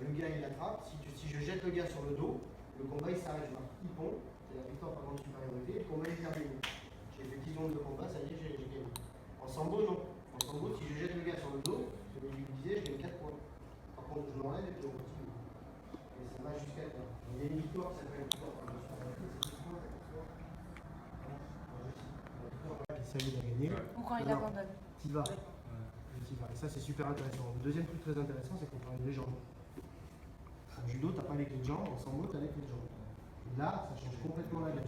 Le gars il attrape, si je jette le gars sur le dos, le combat il s'arrête là. Il pond, c'est la victoire par grande supériorité, et le combat il est terminé. J'ai fait 10 secondes de combat, ça y est, j'ai gagné. En sambo, non. En sambo, si je jette le gars sur le dos, comme je vous disais, je gagne 4 points. Par contre, je m'enlève et puis on continue. Et ça va jusqu'à là. Il y a une victoire qui s'appelle victoire par grande supériorité, c'est qui a gagné. Ou quand il abandonne. T'y vas. Et ça, c'est super intéressant. Le deuxième truc très intéressant, c'est qu'on parle des jambes. En judo, tu n'as pas les clés de jambes, en sambo, tu as les clés de jambes. Et là, ça change complètement la game.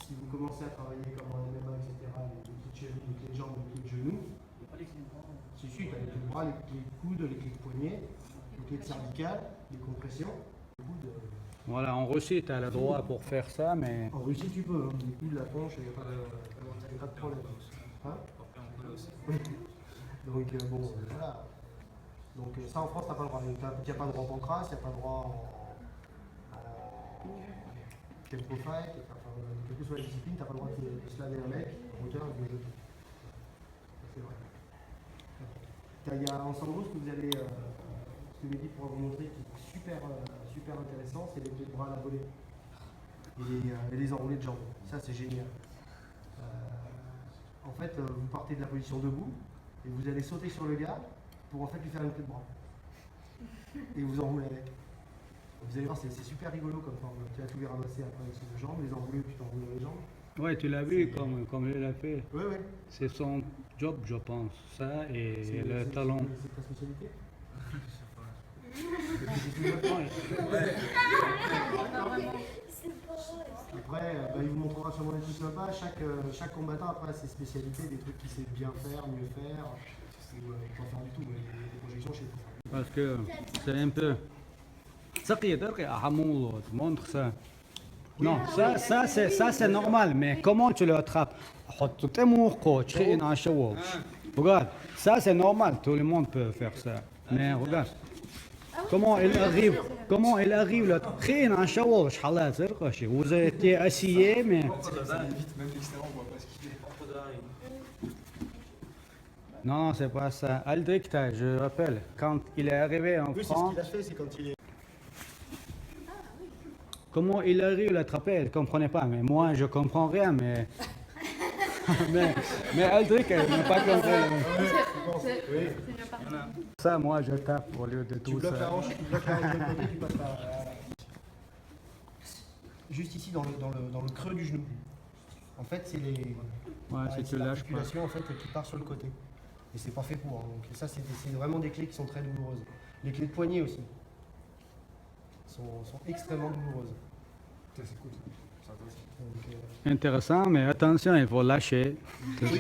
Si vous commencez à travailler comme en MMA, etc., les petites chevilles, les clés de jambes, les clés de genoux, il n'y a pas les clés de bras. Si, tu as les clés de bras, les clés de coude, les clés de poignet, les clés de cervicales, les compressions. Voilà, en Russie, tu as le droit pour faire ça, mais... En Russie, tu peux. Hein. Les coudes, la planche, il n'y a pas de problème. Hein. Donc, bon, voilà. Donc, ça en France, tu n'as pas le droit. Il n'y a pas de droit en pancrace, il n'y a pas de droit en tempo fight, quelle que soit la discipline, tu n'as pas le droit de se laver un mec en hauteur de jeter. C'est vrai. Il y a en sambo ce que vous allez, ce que Mehdi pourra vous montrer qui est super, super intéressant, c'est les clés de bras à la volée et les enroulés de jambes. Ça, c'est génial. En fait, vous partez de la position debout et vous allez sauter sur le gars pour en fait lui faire une clé de bras. Et vous enroulez avec. Vous allez voir, c'est super rigolo comme forme. Tu vas tout les ramasser après avec ses deux jambes, les enrouler, puis t'enrouler les jambes. Ouais, tu l'as vu comme il l'a fait. Oui, oui. C'est son job, je pense. Ça et le talon. C'est ta spécialité? Après, il vous montrera sûrement des trucs sympas. Chaque combattant après a ses spécialités, des trucs qu'il sait bien faire, mieux faire. Ou pas faire du tout, mais des projections chez toi. Parce que c'est un peu... Montre ça. Non, ça c'est normal, mais comment tu le attrapes? Regarde, ça c'est normal, tout le monde peut faire ça. Mais regarde, comment il arrive là. Vous étiez assis, mais... Non, c'est pas ça. Aldric, je rappelle, quand il est arrivé en France... Oui, c'est ce qu'il a fait, c'est quand il est... Comment il arrive à l'attraper, elle ne comprenait pas. Mais moi, je comprends rien, mais... mais Aldric, elle n'a pas compris. Ça, moi, je tape au lieu de tout ça. Tu bloques la hanche de côté, tu passes par... Juste ici, dans le creux du genou. En fait, c'est les... Ouais, si tu lâches pas. En fait, qui part sur le côté. Et c'est pas fait pour. Hein. Donc ça, c'est vraiment des clés qui sont très douloureuses. Les clés de poignet aussi sont extrêmement douloureuses. C'est cool. Donc, Intéressant, mais attention, il faut lâcher. il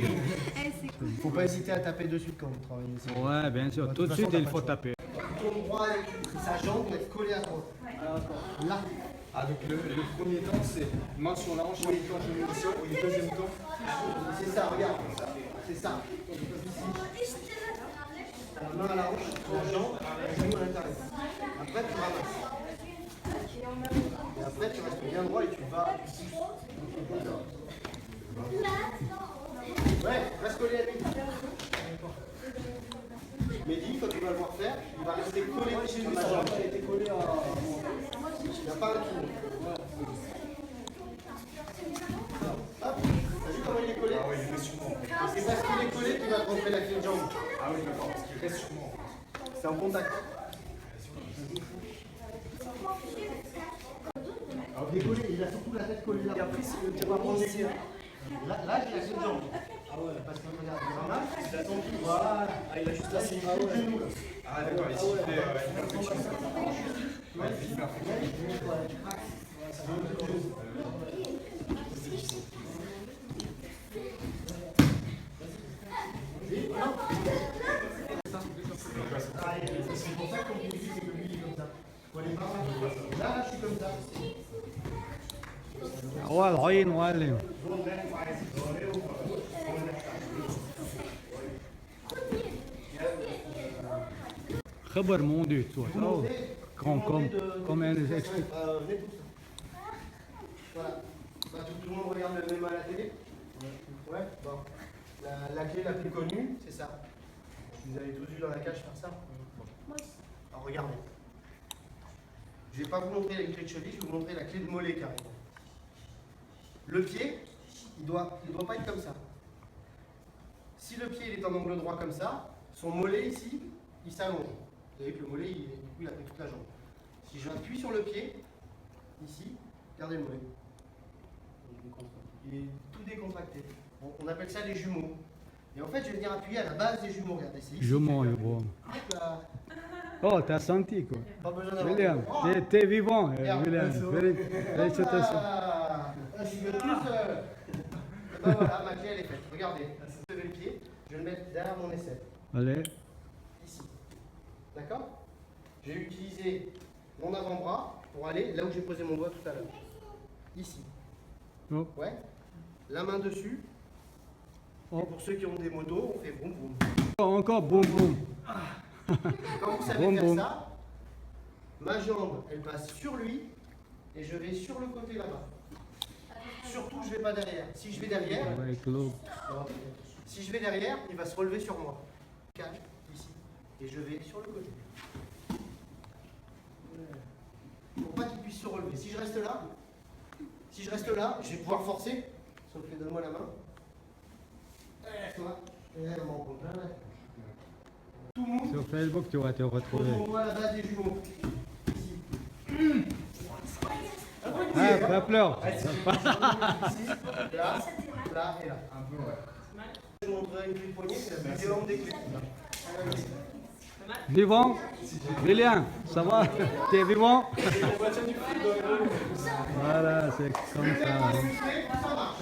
ne faut pas hésiter à taper dessus quand vous travaillez. Ouais, bien sûr. Tout de suite, il faut taper. Tourne droit avec sa jambe pour être collé à toi. Là. Ah, donc le premier temps, c'est main sur la hanche, oui. Quand je mets le sol, et le deuxième temps. C'est ça, regarde. C'est ça. La main à la hanche, la jambe, le genou à l'intérieur. Après, tu ramasses. Et après, tu restes bien droit et tu vas. Ouais, reste collé à lui. Mehdi, quand tu vas le voir faire, il va rester collé sur la jambe. Il a été collé à. Il n'y a pas un tour. Hop, t'as vu comment il est collé? Ah oui, il reste sur moi. C'est parce qu'il est collé qu'il va te rentrer la clé de jambe. Ah oui, d'accord, parce qu'il reste sur moi. C'est en contact. Alors, il est collé, il a surtout la tête collée là. Et après, si tu vas prendre ici. Là, j'ai la clé de jambe. Ah ouais, parce que regarde, il ramasse, il a son pied. Voilà. Ah, il a juste la clé de genou là. Ah d'accord, ici il fait une perfection. Ouais, il fait une perfection. C'est pour ça qu'on dit que lui il est comme ça. Là, je suis comme ça. هو العين معلم. خبر موندي toi. Comme elle nous explique. Voilà. Tout le monde regarde le même à la télé. Ouais, bon. La clé la plus connue, c'est ça. Vous avez tous vu dans la cage faire ça. Alors regardez. Je ne vais pas vous montrer la clé de cheville, je vais vous montrer la clé de mollet carrément. Le pied, il doit pas être comme ça. Si le pied il est en angle droit comme ça, son mollet ici, il s'allonge. Vous avez vu que le mollet, du coup, il a pris toute la jambe. Si j'appuie sur le pied, ici, regardez le mollet. Il est tout décontracté. On appelle ça les jumeaux. Et en fait, je vais venir appuyer à la base des jumeaux. Regardez, c'est ici. Jumeaux, que c'est bon. hop là. Oh, t'as senti quoi. Pas besoin d'avoir. William, Oh, t'es vivant, regarde, William. Félicitations. ah, je suis tout seul. Et ben voilà, ma clé elle est faite. Regardez, je lève le pied, je vais le mettre derrière mon aisselle. Allez. Ici. D'accord? J'ai utilisé mon avant-bras pour aller là où j'ai posé mon doigt tout à l'heure. Ici. Oh. Ouais. La main dessus. Oh. Et pour ceux qui ont des motos, on fait boum boum. Encore boum boum. Quand vous savez Boum, faire boum. ça, ma jambe, elle passe sur lui et je vais sur le côté là-bas. Surtout, je ne vais pas derrière. Si je vais derrière, Ouais, club. si je vais derrière, il va se relever sur moi. Calme, ici. Et je vais sur le côté. Pour pas qu'il puisse se relever. Si je reste là, je vais pouvoir forcer. Sauf que donne-moi la main. Toi. Elle m'en compte. Tout le monde. Sur Facebook, tu vas te retrouver. On voit la base des jumeaux. Ici. Ah, pas pleurer. Ici, là et là. Un peu, ouais. Je vous montrerai une clé de poignet, c'est la plus grande des clés. Vivant? William, ça va? T'es vivant? Voilà, c'est comme ça. Ça marche.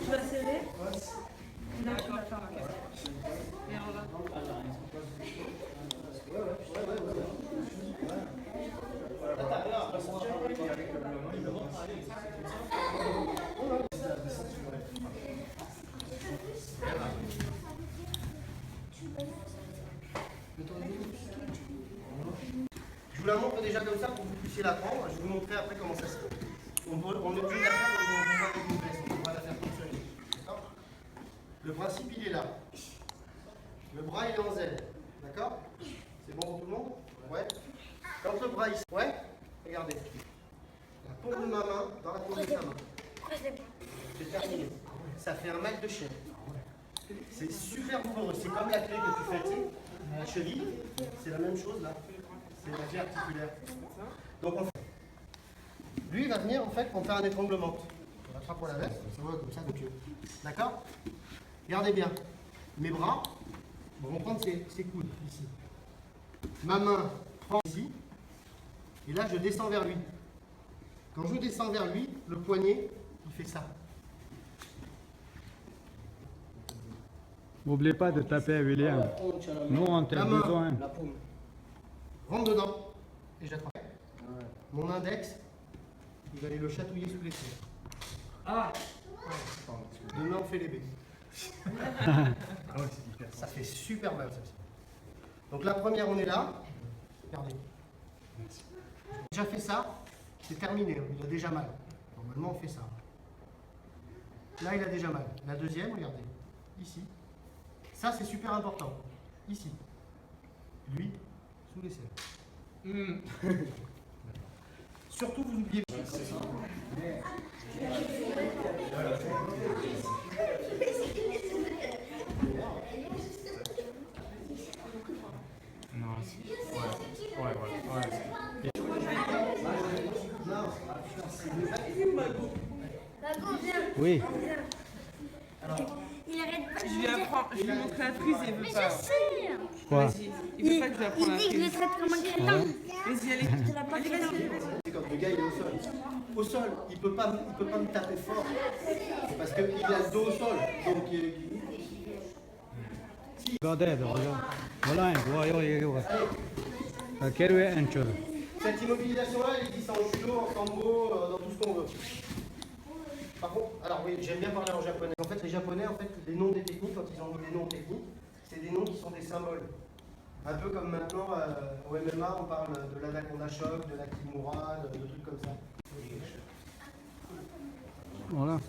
Tu vas serrer. Là, tu vas faire la caisse. Et on va. Je vous la montre déjà comme ça pour que vous puissiez la prendre. Je vais vous montrer après comment ça se fait. On est obligé de la faire, donc on va avec une pièce. On va la faire fonctionner. D'accord? Le principe, il est là. Le bras, il est en Z. D'accord? C'est bon pour tout le monde? Ouais. Quand le bras, il... Ouais? Regardez. La paume de ma main dans la paume de sa main. C'est terminé. Ça fait un mal de chien. C'est super douloureux. C'est comme la clé que tu fais, tu sais, à la cheville. C'est la même chose là. C'est la clé articulaire. Donc on fait. Lui, il va venir en fait pour faire un étranglement. On attrape pour la veste, ça va comme ça, donc. D'accord? Regardez bien. Mes bras vont prendre ses coudes ici. Ma main prend ici. Et là, je descends vers lui. Quand je descends vers lui, le poignet, il fait ça. N'oubliez pas de taper à William. Nous, on t'a La main, besoin. la paume. Rentre dedans. Et j'attrape. Mon index, vous allez le chatouiller sous les pieds. Ah! Demain, on fait les baies. Ça fait super mal, ça. Donc la première, on est là. Regardez. J'ai déjà fait ça, c'est terminé. Il a déjà mal. Normalement, on fait ça. Là, il a déjà mal. La deuxième, regardez. Ici. Ça, c'est super important. Ici. Lui, sous les selles. Surtout, vous n'oubliez pas. Oui. Il arrête pas de Je lui apprends, je lui montre la prise et il veut Mais pas. je sais. Quoi? Vas-y, il veut pas que je lui apprenne Il la dit que je le prise. traite comme un crétin. Vas-y, allez. Allez, vas-y. C'est quand le gars il est au sol. Au sol, il peut pas me taper fort. Parce qu'il a le dos au sol. Donc, Regardez, regarde. Voilà, quel est un chose? cette immobilisation-là, elle existe en judo, en sambo, dans tout ce qu'on veut. Par contre, alors oui, j'aime bien parler en japonais. En fait, les japonais, en fait, les noms des techniques, quand ils ont mis des noms techniques, c'est des noms qui sont des symboles. Un peu comme maintenant, au MMA, on parle de l'anaconda choc, de la kimura, de trucs comme ça. Voilà.